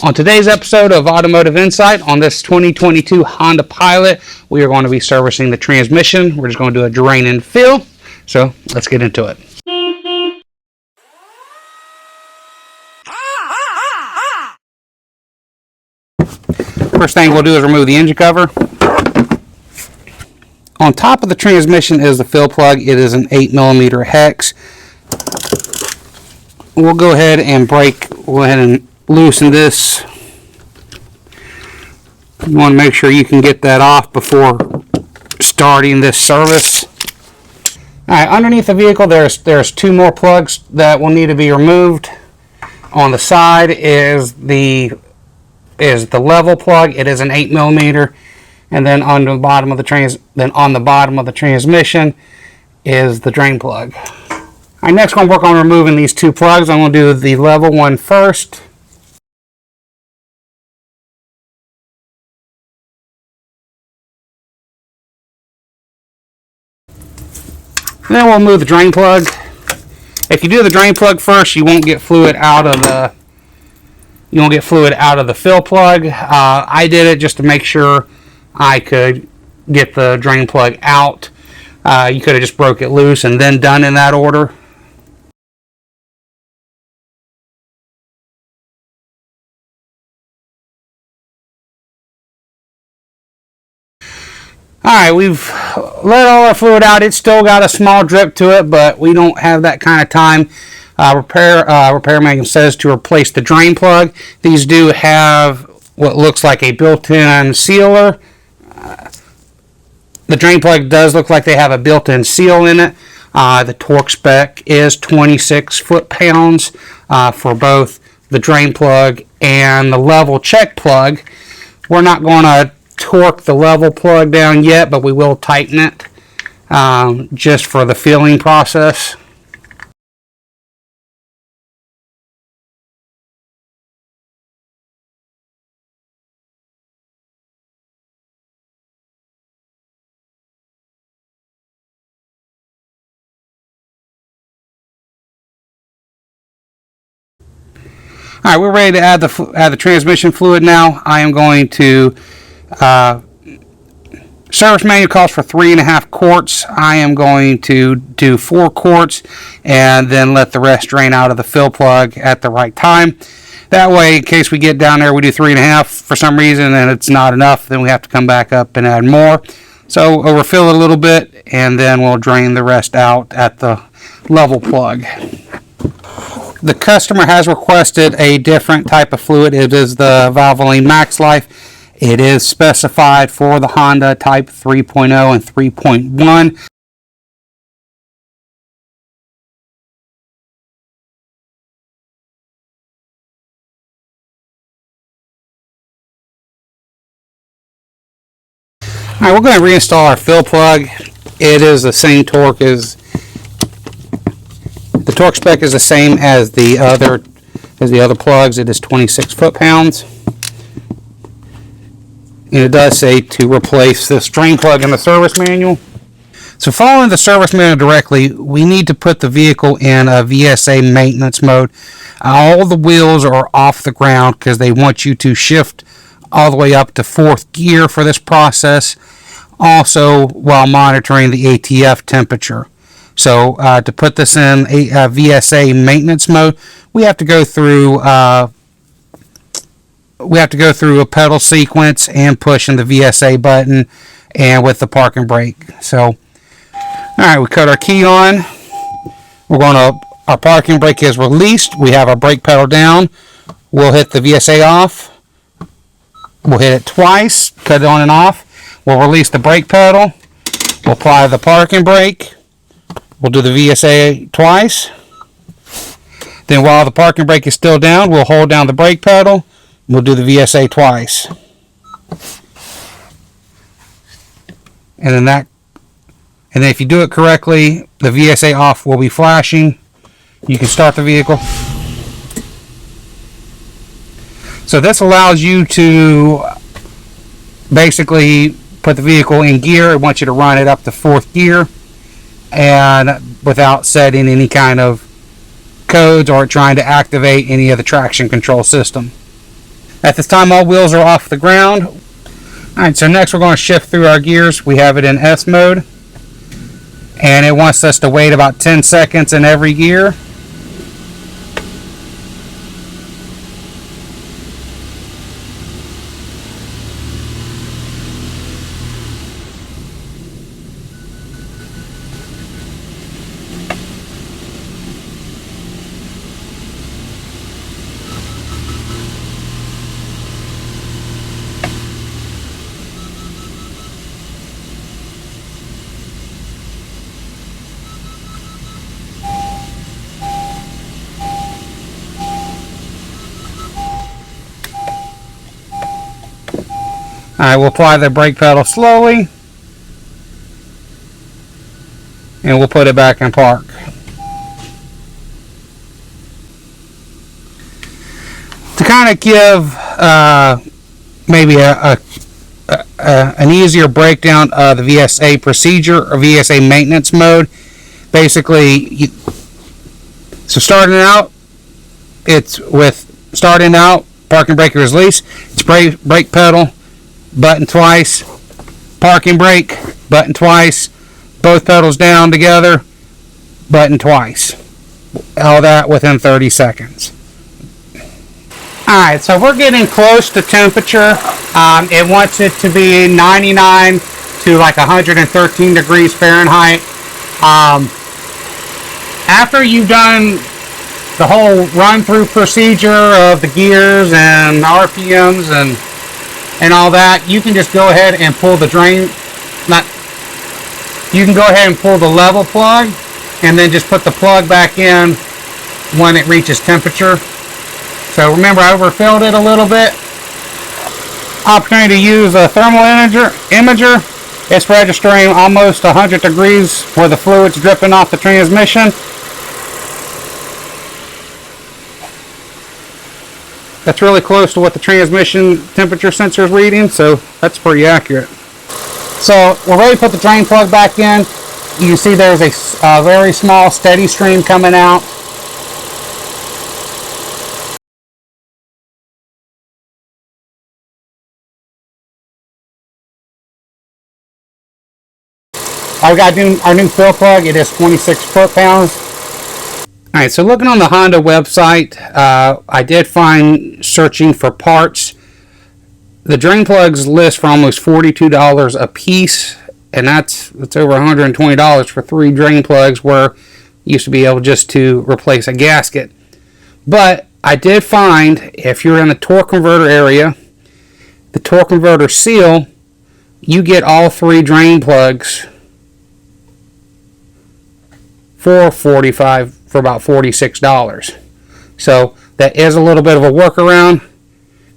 On today's episode of Automotive Insight, on this 2022 Honda Pilot, we are going to be servicing the transmission. We're just going to do a drain and fill. So let's get into it. First thing we'll do is remove the engine cover. On top of the transmission is the fill plug. It is an 8mm hex. We'll go ahead and loosen this. You want to make sure you can get that off before starting this service. Alright, underneath the vehicle there's two more plugs that will need to be removed. On the side is the level plug. It is an 8mm, and then on the bottom of the transmission is the drain plug. Alright, next we're going to work on removing these two plugs. I'm going to do the level one first. Then we'll move the drain plug. If you do the drain plug first, you won't get fluid out of the fill plug. I did it just to make sure I could get the drain plug out. You could have just broke it loose and then done in that order. Alright, we've let all our fluid out. It's still got a small drip to it, but we don't have that kind of time. Repairman says to replace the drain plug. These do have what looks like a built-in sealer. The drain plug does look like they have a built-in seal in it. The torque spec is 26 foot-pounds for both the drain plug and the level check plug. We're not going to torque the level plug down yet, but we will tighten it just for the feeling process. Alright, we're ready to add the transmission fluid now. I am going to service manual calls for 3.5 quarts. I am going to do 4 quarts and then let the rest drain out of the fill plug at the right time. That way, in case we get down there, we do 3.5 for some reason and it's not enough, then we have to come back up and add more. So overfill it a little bit and then we'll drain the rest out at the level plug. The customer has requested a different type of fluid. It is the Valvoline Max Life. It is specified for the Honda Type 3.0 and 3.1. Alright, we're going to reinstall our fill plug. It is the same torque as the torque spec is the same as the other plugs. It is 26 foot-pounds. And it does say to replace this drain plug in the service manual. So following the service manual directly, we need to put the vehicle in a VSA maintenance mode. All the wheels are off the ground because they want you to shift all the way up to 4th gear for this process. Also while monitoring the ATF temperature. So to put this in a VSA maintenance mode, we have to go through a pedal sequence and pushing the VSA button and with the park and brake. So, alright, we cut our key on. Our parking brake is released. We have our brake pedal down. We'll hit the VSA off. We'll hit it twice, cut it on and off. We'll release the brake pedal. We'll apply the parking brake. We'll do the VSA twice. Then while the parking brake is still down, we'll hold down the brake pedal. We'll do the VSA twice. And then if you do it correctly, the VSA off will be flashing. You can start the vehicle. So this allows you to basically put the vehicle in gear. It wants you to run it up to 4th gear and without setting any kind of codes or trying to activate any of the traction control system. At this time, all wheels are off the ground. Alright, so next we're going to shift through our gears. We have it in S mode. And it wants us to wait about 10 seconds in every gear. I will apply the brake pedal slowly, and we'll put it back in park. To kind of give maybe an easier breakdown of the VSA procedure or VSA maintenance mode, basically, so starting out, parking brake release, it's brake pedal, button twice, parking brake, button twice, both pedals down together, button twice. All that within 30 seconds. Alright, so we're getting close to temperature. It wants it to be 99 to like 113 degrees Fahrenheit. After you've done the whole run-through procedure of the gears and RPMs and all that, you can just go ahead and pull the you can go ahead and pull the level plug and then just put the plug back in when it reaches temperature. So remember, I overfilled it a little bit. Opportunity to use a thermal imager. It's registering almost 100 degrees where the fluid's dripping off the transmission. That's really close to what the transmission temperature sensor is reading, so that's pretty accurate. So we're ready to put the drain plug back in. You can see there's a very small steady stream coming out. I've got our new fill plug. It is 26 foot-pounds. Alright, so looking on the Honda website, I did find, searching for parts, the drain plugs list for almost $42 a piece, and that's over $120 for 3 drain plugs, where you used to be able just to replace a gasket. But I did find, if you're in the torque converter area, the torque converter seal, you get all 3 drain plugs for about $46. So that is a little bit of a workaround,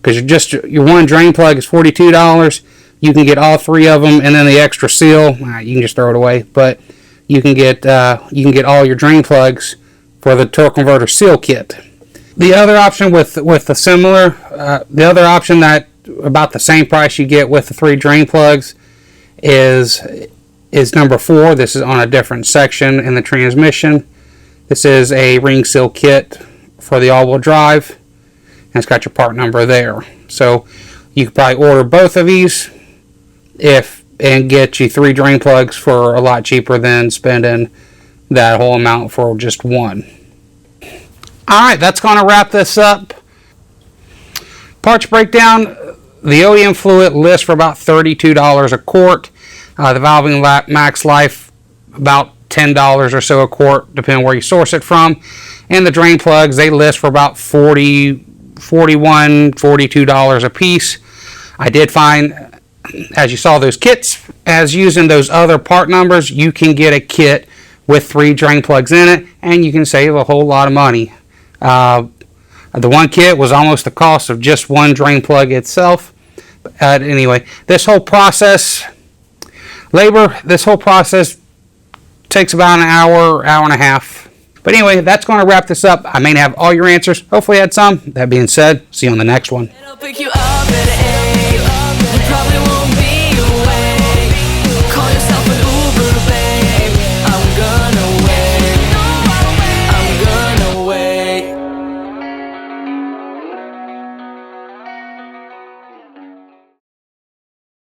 because your one drain plug is $42. You can get all 3 of them, and then the extra seal, you can just throw it away. But you can get all your drain plugs for the torque converter seal kit. The other option with the similar, the other option that about the same price you get with the 3 drain plugs is number 4. This is on a different section in the transmission. This is a ring seal kit for the all-wheel drive, and it's got your part number there. So you could probably order both of these and get you 3 drain plugs for a lot cheaper than spending that whole amount for just one. Alright, that's going to wrap this up. Parts breakdown. The OEM fluid lists for about $32 a quart. The valving max life about $10 or so a quart, depending where you source it from. And the drain plugs, they list for about $41, $42 a piece. I did find, as you saw those kits, as using those other part numbers, you can get a kit with 3 drain plugs in it, and you can save a whole lot of money. The one kit was almost the cost of just one drain plug itself. Anyway, this whole process takes about an hour and a half. But anyway, that's going to wrap this up. I may have all your answers. Hopefully I had some. That being said, see you on the next one.